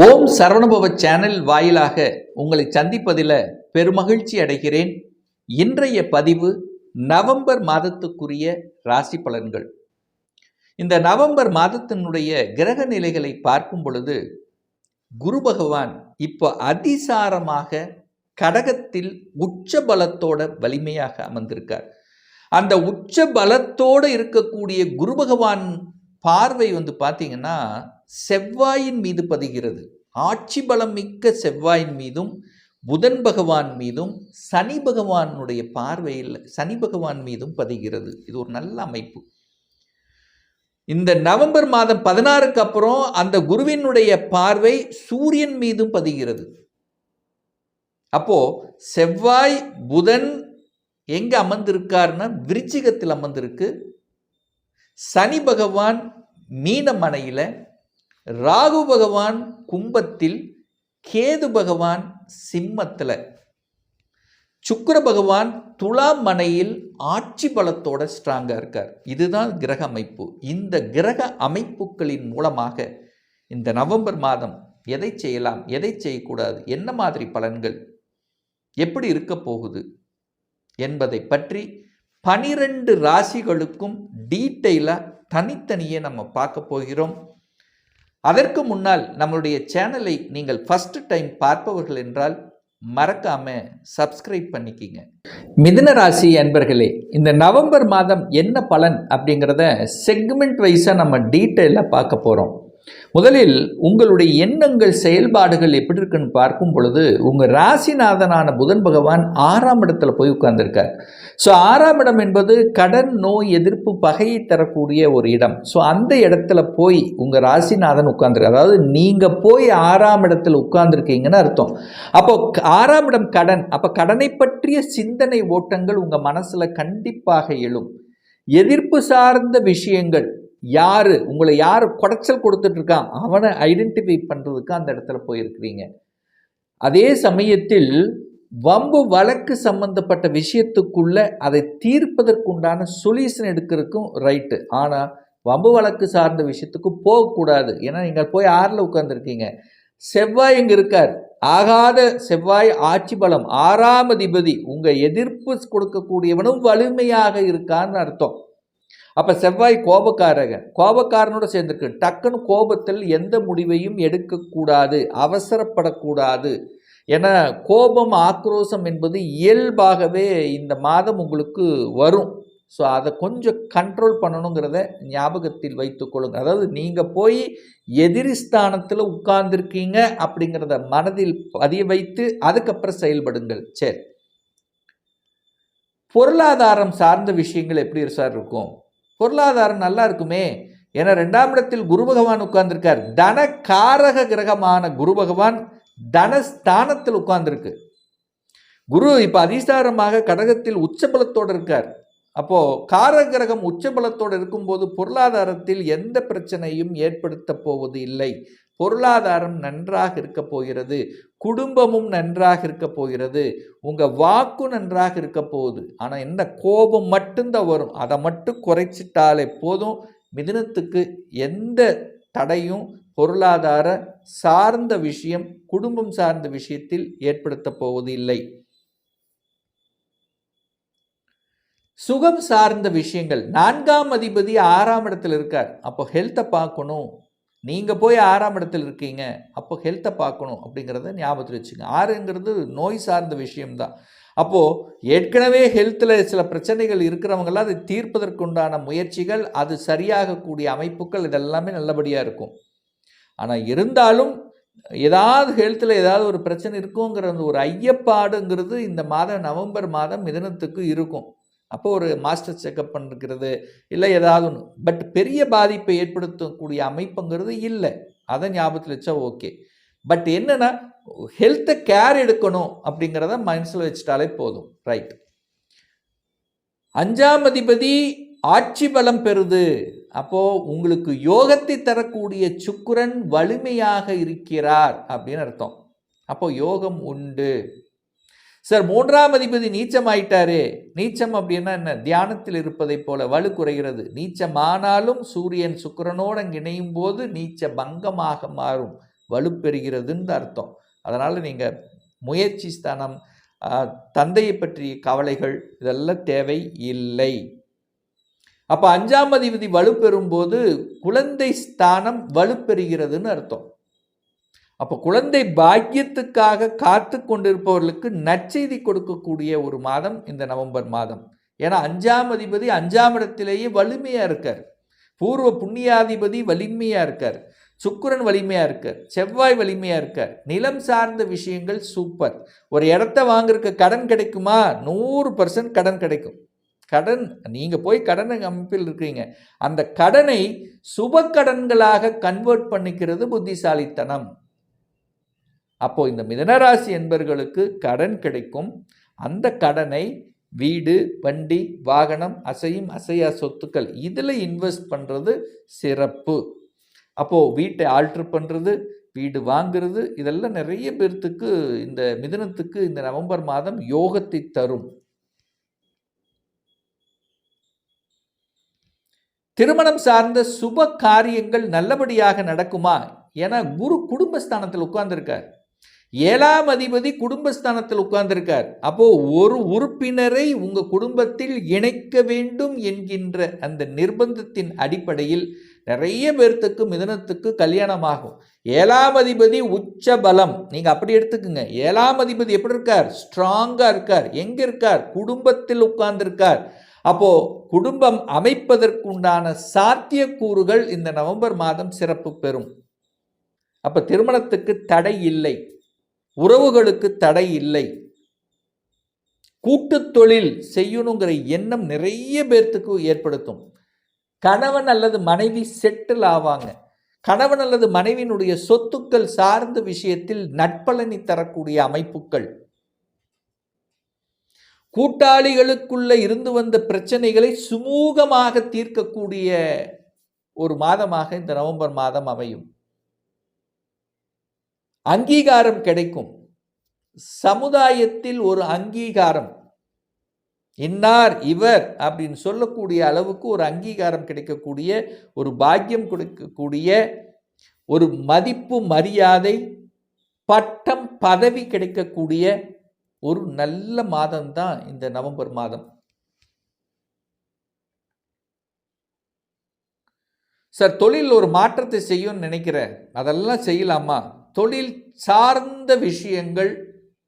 ஓம் Saravanabhava channel வாயிலாக உங்களை சந்திப்பதில் பெருமகிழ்ச்சி அடைகிறேன். இன்றைய பதிவு நவம்பர் மாதத்துக்குரிய ராசி பலன்கள். இந்த நவம்பர் மாதத்தினுடைய கிரக நிலைகளை பார்க்கும் பொழுது குரு பகவான் இப்போ அதிசாரமாக கடகத்தில் உச்ச பலத்தோட வலிமையாக அமர்ந்திருக்கார். அந்த உச்ச பலத்தோடு இருக்கக்கூடிய குரு பகவான் பார்வை பார்த்தீங்கன்னா செவ்வாயின் மீது பதிகிறது. ஆட்சி பலம் மிக்க செவ்வாயின் மீதும் புதன் பகவான் மீதும் சனி பகவானுடைய பார்வையில் சனி பகவான் மீதும் பதிகிறது. இது ஒரு நல்ல அமைப்பு. இந்த நவம்பர் மாதம் 16க்கு அப்புறம் அந்த குருவினுடைய பார்வை சூரியன் மீதும் பதிகிறது. அப்போ செவ்வாய் புதன் எங்க அமர்ந்திருக்காருன்னா விருச்சிகத்தில் அமர்ந்திருக்கு. சனி பகவான் மீனமனையில, ராகு பகவான் கும்பத்தில், கேது பகவான் சிம்மத்தில், சுக்கிர பகவான் துலாம் மனையில் ஆட்சி பலத்தோட ஸ்ட்ராங்கா இருக்கார். இதுதான் கிரக அமைப்பு. இந்த கிரக அமைப்புகளின் மூலமாக இந்த நவம்பர் மாதம் எதை செய்யலாம், எதை செய்யக்கூடாது, என்ன மாதிரி பலன்கள், எப்படி இருக்க போகுது என்பதை பற்றி 12 ராசிகளுக்கும் டீட்டெயிலாக தனித்தனியே நம்ம பார்க்க போகிறோம். அதற்கு முன்னால் நம்மளுடைய சேனலை நீங்கள் ஃபர்ஸ்ட் டைம் பார்ப்பவர்கள் என்றால் மறக்காம சப்ஸ்கிரைப் பண்ணிக்கிங்க. மிதுன ராசி அன்பர்களே, இந்த நவம்பர் மாதம் என்ன பலன் அப்படிங்கிறத செக்மெண்ட் வைஸாக நம்ம டீட்டெயிலாக பார்க்க போகிறோம். முதலில் உங்களுடைய எண்ணங்கள் செயல்பாடுகள் எப்படி இருக்குன்னு பார்க்கும் பொழுது உங்கள் ராசிநாதனான புதன் பகவான் 6ஆம் இடத்துல போய் உட்கார்ந்துருக்கார். ஸோ 6ஆம் இடம் என்பது கடன், நோய், எதிர்ப்பு, பகையை தரக்கூடிய ஒரு இடம். ஸோ அந்த இடத்துல போய் உங்கள் ராசிநாதன் உட்கார்ந்துருக்கார். அதாவது நீங்கள் போய் 6ஆம் இடத்துல உட்கார்ந்துருக்கீங்கன்னு அர்த்தம். அப்போ 6ஆம் இடம் கடன். அப்போ கடனை பற்றிய சிந்தனை ஓட்டங்கள் உங்கள் மனசில் கண்டிப்பாக எழும். எதிர்ப்பு சார்ந்த விஷயங்கள், உங்களை யார் குடைச்சல் கொடுத்துட்டு இருக்கான் அவனை ஐடென்டிஃபை பண்றதுக்கு அந்த இடத்துல போயிருக்கிறீங்க. அதே சமயத்தில் வம்பு வழக்கு சம்பந்தப்பட்ட விஷயத்துக்குள்ள அதை தீர்ப்பதற்குண்டான சொல்யூஷன் எடுக்கிறதுக்கும் ரைட்டு. ஆனா வம்பு வழக்கு சார்ந்த விஷயத்துக்கு போகக்கூடாது. ஏன்னா நீங்கள் போய் 6ல் உட்கார்ந்துருக்கீங்க. செவ்வாய் இங்க இருக்கார். ஆகாத செவ்வாய் ஆட்சி பலம், 6ஆம் அதிபதி. உங்க எதிர்ப்பு கொடுக்கக்கூடியவனும் வலிமையாக இருக்கான்னு அர்த்தம். அப்போ செவ்வாய் கோபக்காரனோட சேர்ந்துருக்கு. டக்குன்னு கோபத்தில் எந்த முடிவையும் எடுக்கக்கூடாது, அவசரப்படக்கூடாது. ஏன்னா கோபம், ஆக்ரோஷம் என்பது இயல்பாகவே இந்த மாதம் உங்களுக்கு வரும். ஸோ அதை கொஞ்சம் கண்ட்ரோல் பண்ணணுங்கிறத ஞாபகத்தில் வைத்துக்கொள்ளுங்க. அதாவது நீங்கள் போய் எதிரி ஸ்தானத்தில் உட்கார்ந்துருக்கீங்க அப்படிங்கிறத மனதில் பதிய வைத்து அதுக்கப்புறம் செயல்படுங்கள். சரி, பொருளாதாரம் சார்ந்த விஷயங்கள் எப்படி சார் இருக்கும்? பொருளாதாரம் நல்லா இருக்குமே. ஏன்னா 2ஆம் இடத்தில் குரு பகவான் உட்கார்ந்துருக்கார். தன காரக கிரகமான குரு பகவான் தனஸ்தானத்தில் உட்கார்ந்துருக்கு. குரு இப்போ அதிசாரமாக கடகத்தில் உச்சபலத்தோடு இருக்கார். அப்போ காரக கிரகம் உச்சபலத்தோடு இருக்கும்போது பொருளாதாரத்தில் எந்த பிரச்சனையும் ஏற்படுத்த போவது இல்லை. பொருளாதாரம் நன்றாக இருக்க போகிறது, குடும்பமும் நன்றாக இருக்க போகிறது, உங்கள் வாக்கு நன்றாக இருக்க போகுது. ஆனால் என்ன, கோபம் மட்டும்தான் வரும். அதை மட்டும் குறைச்சிட்டாலே போதும். மிதுனத்துக்கு எந்த தடையும் பொருளாதார சார்ந்த விஷயம், குடும்பம் சார்ந்த விஷயத்தில் ஏற்படுத்த போவது இல்லை. சுகம் சார்ந்த விஷயங்கள், 4ஆம் அதிபதி 6ஆம் இடத்துல இருக்கார். அப்போ ஹெல்த்தை பார்க்கணும். நீங்கள் போய் 6ஆம் இடத்தில் இருக்கீங்க, அப்போ ஹெல்த்தை பார்க்கணும் அப்படிங்கிறத ஞாபகத்தில் வச்சுங்க. 6ங்கிறது நோய் சார்ந்த விஷயம்தான். அப்போது ஏற்கனவே ஹெல்த்தில் சில பிரச்சனைகள் இருக்கிறவங்களாம் அதை தீர்ப்பதற்குண்டான முயற்சிகள், அது சரியாகக்கூடிய அமைப்புகள், இதெல்லாமே நல்லபடியாக இருக்கும். ஆனால் இருந்தாலும் ஏதாவது ஹெல்த்தில் ஏதாவது ஒரு பிரச்சனை இருக்குங்கிற ஒரு ஐயப்பாடுங்கிறது இந்த மாதம் நவம்பர் மாதம் மிதுனத்துக்கு இருக்கும். அப்போ ஒரு மாஸ்டர் செக்அப் பண்ணிருக்கிறது இல்லை ஏதாவது ஒன்று. பட் பெரிய பாதிப்பை ஏற்படுத்தக்கூடிய அமைப்புங்கிறது இல்லை. அதை ஞாபகத்தில் வச்சா ஓகே. பட் என்னன்னா ஹெல்த்தை கேர் எடுக்கணும் அப்படிங்கிறத மனசில் வச்சுட்டாலே போதும். ரைட். 5ஆம் அதிபதி ஆட்சி பலம் பெறுது. அப்போ உங்களுக்கு யோகத்தை தரக்கூடிய சுக்கிரன் வலிமையாக இருக்கிறார் அப்படின்னு அர்த்தம். அப்போ யோகம் உண்டு. சார் 3ஆம் அதிபதி நீச்சம் ஆயிட்டாரு. நீச்சம் அப்படின்னா என்ன? தியானத்தில் இருப்பதை போல வலு குறைகிறது. நீச்சமானாலும் சூரியன் சுக்கிரனோடு இணையும் போது நீச்ச பங்கமாக மாறும். வலுப்பெறுகிறதுன்னு அர்த்தம். அதனால் நீங்கள் முயற்சி ஸ்தானம், தந்தையை பற்றிய கவலைகள் இதெல்லாம் தேவை இல்லை. அப்போ 5ஆம் அதிபதி வலுப்பெறும் போது குழந்தை ஸ்தானம் வலுப்பெறுகிறதுன்னு அர்த்தம். அப்போ குழந்தை பாக்கியத்துக்காக காத்து கொண்டிருப்பவர்களுக்கு நற்செய்தி கொடுக்கக்கூடிய ஒரு மாதம் இந்த நவம்பர் மாதம். ஏன்னா 5ஆம் அதிபதி 5ஆம் இடத்திலேயே வலிமையாக இருக்கார். பூர்வ புண்ணியாதிபதி வலிமையாக இருக்கார். சுக்கிரன் வலிமையாக இருக்கார். செவ்வாய் வலிமையாக இருக்கார். நிலம் சார்ந்த விஷயங்கள் சூப்பர். ஒரு இடத்த வாங்குறதுக்கு கடன் கிடைக்குமா? 100% கடன் கிடைக்கும். கடன் நீங்கள் போய் கடன் அமைப்பில் இருக்கிறீங்க, அந்த கடனை சுப கடன்களாக கன்வெர்ட் பண்ணிக்கிறது புத்திசாலித்தனம். அப்போ இந்த மிதனராசி என்பர்களுக்கு கடன் கிடைக்கும். அந்த கடனை வீடு, வண்டி, வாகனம், அசையும் அசையா சொத்துக்கள் இதில் இன்வெஸ்ட் பண்ணுறது சிறப்பு. அப்போது வீட்டை ஆல்ட்ரு பண்ணுறது, வீடு வாங்குறது, இதெல்லாம் நிறைய பேர்த்துக்கு இந்த மிதுனத்துக்கு இந்த நவம்பர் மாதம் யோகத்தை தரும். திருமணம் சார்ந்த சுப காரியங்கள் நல்லபடியாக நடக்குமா? ஏன்னா குரு குடும்பஸ்தானத்தில் உட்கார்ந்துருக்கார். 7ஆம் அதிபதி குடும்பஸ்தானத்தில் உட்கார்ந்திருக்கார். அப்போ ஒரு உறுப்பினரை உங்க குடும்பத்தில் இணைக்க வேண்டும் என்கின்ற அந்த நிர்பந்தத்தின் அடிப்படையில் நிறைய பேர்த்துக்கு மிதுனத்துக்கு கல்யாணம் ஆகும். 7ஆம் அதிபதி உச்ச பலம், நீங்க அப்படி எடுத்துக்குங்க. 7ஆம் அதிபதி எப்படி இருக்கார்? ஸ்ட்ராங்கா இருக்கார். எங்க இருக்கார்? குடும்பத்தில் உட்கார்ந்திருக்கார். அப்போ குடும்பம் அமைப்பதற்குண்டான சாத்தியக்கூறுகள் இந்த நவம்பர் மாதம் சிறப்பு பெறும். அப்ப திருமணத்துக்கு தடை இல்லை, உறவுகளுக்கு தடை இல்லை. கூட்டு தொழில் செய்யணுங்கிற எண்ணம் நிறைய பேர்த்துக்கு ஏற்படுத்தும். கணவன் அல்லது மனைவி செட்டில் ஆவாங்க. கணவன் அல்லது மனைவியினுடைய சொத்துக்கள் சார்ந்த விஷயத்தில் நட்பலனை தரக்கூடிய அமைப்புகள், கூட்டாளிகளுக்குள்ள இருந்து வந்த பிரச்சனைகளை சுமூகமாக தீர்க்கக்கூடிய ஒரு மாதமாக இந்த நவம்பர் மாதம் அமையும். அங்கீகாரம் கிடைக்கும். சமுதாயத்தில் ஒரு அங்கீகாரம், இன்னார் இவர் அப்படின்னு சொல்லக்கூடிய அளவுக்கு ஒரு அங்கீகாரம் கிடைக்கக்கூடிய, ஒரு பாக்கியம் கொடுக்கக்கூடிய, ஒரு மதிப்பு மரியாதை, பட்டம் பதவி கிடைக்கக்கூடிய ஒரு நல்ல மாதம் தான் இந்த நவம்பர் மாதம். சார், தொழில் ஒரு மாற்றத்தை செய்யும்னு நினைக்கிறேன். அதெல்லாம் செய்யலாமா? தொழில் சார்ந்த விஷயங்கள்,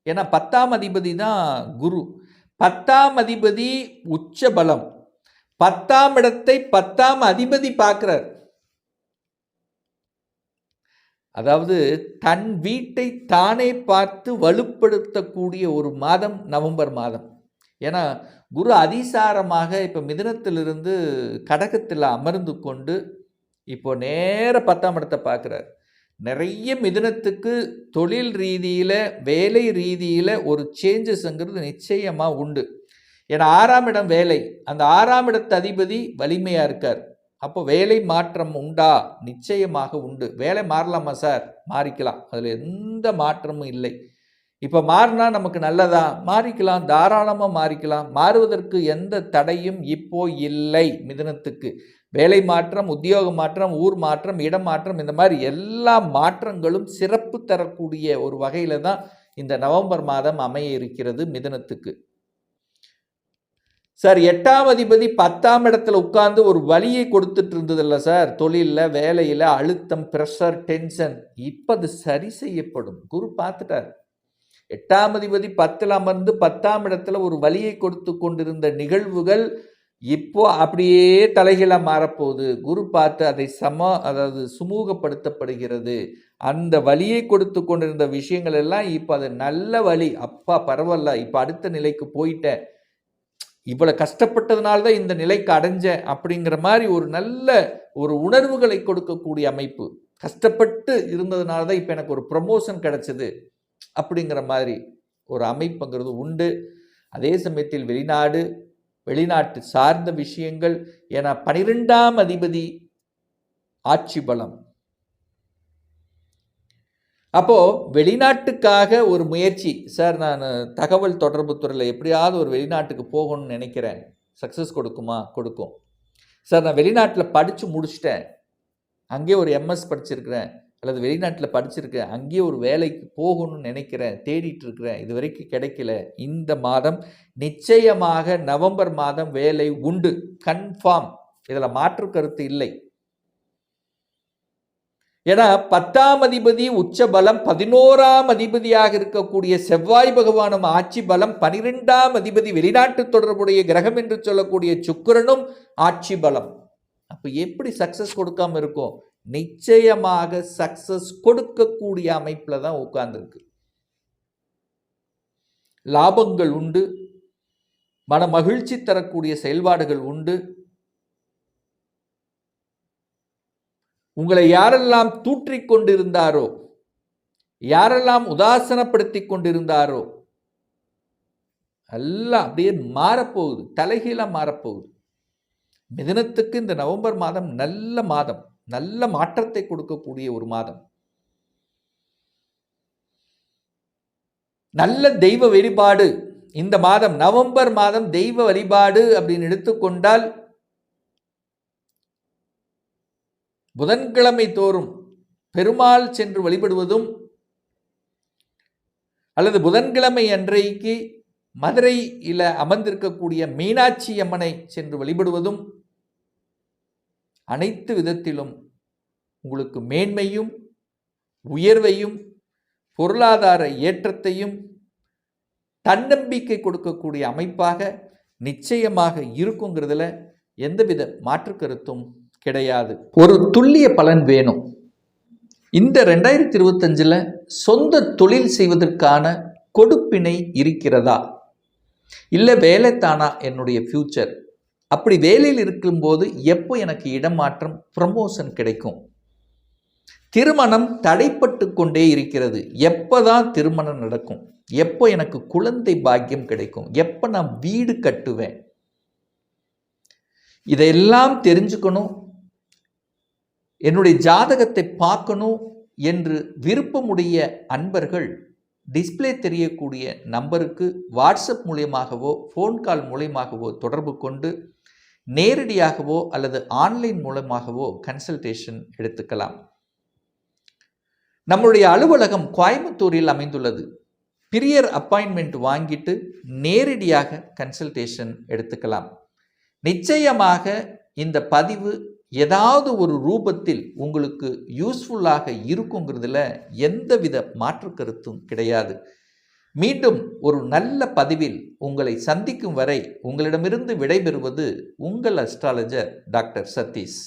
ஏன்னா 10ஆம் அதிபதி தான் குரு. 10ஆம் அதிபதி உச்ச பலம். 10ஆம் இடத்தை 10ஆம் அதிபதி பார்க்கிறார். அதாவது தன் வீட்டை தானே பார்த்து வலுப்படுத்தக்கூடிய ஒரு மாதம் நவம்பர் மாதம். ஏன்னா குரு அதிசாரமாக இப்போ மிதுனத்திலிருந்து கடகத்தில் அமர்ந்து கொண்டு இப்போ நேர 10ஆம் இடத்தை பார்க்குறார். நிறைய மிதுனத்துக்கு தொழில் ரீதியில், வேலை ரீதியில் ஒரு சேஞ்சஸ்ங்கிறது நிச்சயமாக உண்டு. ஏன்னா 6ஆம் இடம் வேலை, அந்த 6ஆம் இடத்து அதிபதி வலிமையாக இருக்கார். அப்போ வேலை மாற்றம் உண்டா? நிச்சயமாக உண்டு. வேலை மாறலாமா சார்? மாறிக்கலாம், அதில் எந்த மாற்றமும் இல்லை. இப்போ மாறினா நமக்கு நல்லதா? மாறிக்கலாம், தாராளமாக மாறிக்கலாம். மாறுவதற்கு எந்த தடையும் இப்போ இல்லை. மிதுனத்துக்கு வேலை மாற்றம், உத்தியோக மாற்றம், ஊர் மாற்றம், இடம் மாற்றம், இந்த மாதிரி எல்லா மாற்றங்களும் சிறப்பு தரக்கூடிய ஒரு வகையில் தான் இந்த நவம்பர் மாதம் அமைய இருக்கிறது மிதுனத்துக்கு. சார், 8ஆம் அதிபதி 10ஆம் இடத்துல உட்கார்ந்து ஒரு வலியை கொடுத்துட்டு இருந்ததில்ல சார், தொழிலில், வேலையில் அழுத்தம், ப்ரெஷர், டென்ஷன். இப்போ அது சரி செய்யப்படும். குரு பார்த்துட்டார். 8ஆம் அதிபதி 10ல் அமர்ந்து 10ஆம் இடத்துல ஒரு வலியை கொடுத்து கொண்டிருந்த நிகழ்வுகள் இப்போ அப்படியே தலைகீழாக மாறப்போகுது. குரு பார்த்து அதை அதாவது சுமூகப்படுத்தப்படுகிறது. அந்த வலியை கொடுத்து கொண்டிருந்த விஷயங்கள் எல்லாம் இப்போ அது நல்ல வலி. அப்பா பரவாயில்ல, இப்போ அடுத்த நிலைக்கு போயிட்டேன், இவ்வளவு கஷ்டப்பட்டதுனால தான் இந்த நிலைக்கு அடைஞ்சேன் அப்படிங்கிற மாதிரி ஒரு நல்ல ஒரு உணர்வுகளை கொடுக்கக்கூடிய அமைப்பு. கஷ்டப்பட்டு இருந்ததுனால தான் இப்போ எனக்கு ஒரு ப்ரமோஷன் கிடைச்சது அப்படிங்கிற மாதிரி ஒரு அமைப்புங்கிறது உண்டு. அதே சமயத்தில் வெளிநாட்டு சார்ந்த விஷயங்கள், ஏன்னா 12ஆம் அதிபதி ஆட்சி பலம். அப்போ வெளிநாட்டுக்காக ஒரு முயற்சி. சார், நான் தகவல் தொடர்பு துறையில் எப்படியாவது ஒரு வெளிநாட்டுக்கு போகணும்னு நினைக்கிறேன், சக்ஸஸ் கொடுக்குமா? கொடுக்கும். சார், நான் வெளிநாட்டில் படித்து முடிச்சிட்டேன், அங்கே ஒரு எம்எஸ் படிச்சிருக்கிறேன், அல்லது வெளிநாட்டில் படிச்சிருக்கேன், அங்கேயே ஒரு வேலைக்கு போகணும்னு நினைக்கிறேன், தேடிட்டு இருக்கிறேன், இது வரைக்கும் கிடைக்கல, இந்த மாதம் நிச்சயமாக நவம்பர் மாதம் வேலை உண்டு, கன்ஃபார்ம். இதில் மாற்று கருத்து இல்லை. ஏன்னா 10ஆம் அதிபதி உச்ச பலம், 11ஆம் அதிபதியாக இருக்கக்கூடிய செவ்வாய் பகவானும் ஆட்சி பலம், 12ஆம் அதிபதி வெளிநாட்டு தொடர்புடைய கிரகம் என்று சொல்லக்கூடிய சுக்கிரனும் ஆட்சி பலம். அப்ப எப்படி சக்சஸ் கொடுக்காம இருக்கும்? நிச்சயமாக சக்சஸ் கொடுக்கக்கூடிய அமைப்புல தான் உட்கார்ந்துருக்கு. லாபங்கள் உண்டு, மன மகிழ்ச்சி தரக்கூடிய செயல்பாடுகள் உண்டு. உங்களை யாரெல்லாம் தூற்றிக் கொண்டிருந்தாரோ, யாரெல்லாம் உதாசனப்படுத்திக் கொண்டிருந்தாரோ எல்லாம் அப்படியே மாறப்போகுது, தலைகீழா மாறப்போகுது. மிதுனத்துக்கு இந்த நவம்பர் மாதம் நல்ல மாதம், நல்ல மாற்றத்தை கொடுக்கக்கூடிய ஒரு மாதம். நல்ல தெய்வ வழிபாடு இந்த மாதம், நவம்பர் மாதம் தெய்வ வழிபாடு அப்படின்னு எடுத்துக்கொண்டால் புதன்கிழமை தோறும் பெருமாள் சென்று வழிபடுவதும், அல்லது புதன்கிழமை அன்றைக்கு மதுரையில் அமர்ந்திருக்கக்கூடிய மீனாட்சி அம்மனை சென்று வழிபடுவதும் அனைத்து விதத்திலும் உங்களுக்கு மேன்மையும் உயர்வையும் பொருளாதார ஏற்றத்தையும் தன்னம்பிக்கை கொடுக்கக்கூடிய அமைப்பாக நிச்சயமாக இருக்குங்கிறதுல எந்தவித மாற்று கருத்தும் கிடையாது. ஒரு துல்லிய பலன் வேணும். இந்த 2025 சொந்த தொழில் செய்வதற்கான கொடுப்பினை இருக்கிறதா, இல்லை வேலை தானா என்னுடைய ஃபியூச்சர், அப்படி வேலையில் இருக்கும்போது எப்போ எனக்கு இடமாற்றம் ப்ரமோஷன் கிடைக்கும், திருமணம் தடைப்பட்டு கொண்டே இருக்கிறது, எப்போதான் திருமணம் நடக்கும், எப்போ எனக்கு குழந்தை பாக்கியம் கிடைக்கும், எப்போ நான் வீடு கட்டுவேன், இதையெல்லாம் தெரிஞ்சுக்கணும், என்னுடைய ஜாதகத்தை பார்க்கணும் என்று விருப்பமுடைய அன்பர்கள் டிஸ்பிளே தெரியக்கூடிய நம்பருக்கு வாட்ஸ்அப் மூலியமாகவோ ஃபோன் கால் மூலியமாகவோ தொடர்பு கொண்டு நேரடியாகவோ அல்லது ஆன்லைன் மூலமாகவோ கன்சல்டேஷன் எடுத்துக்கலாம். நம்முடைய அலுவலகம் கோயம்புத்தூரில் அமைந்துள்ளது. பிரியர் அப்பாயின்மெண்ட் வாங்கிட்டு நேரடியாக கன்சல்டேஷன் எடுத்துக்கலாம். நிச்சயமாக இந்த பதிவு ஏதாவது ஒரு ரூபத்தில் உங்களுக்கு யூஸ்ஃபுல்லாக இருக்குங்கிறதுல எந்தவித மாற்று கருத்தும் கிடையாது. மீண்டும் ஒரு நல்ல பதிவில் உங்களை சந்திக்கும் வரை உங்களிடமிருந்து விடைபெறுவது உங்கள் அஸ்ட்ராலஜர் டாக்டர் சதீஷ்.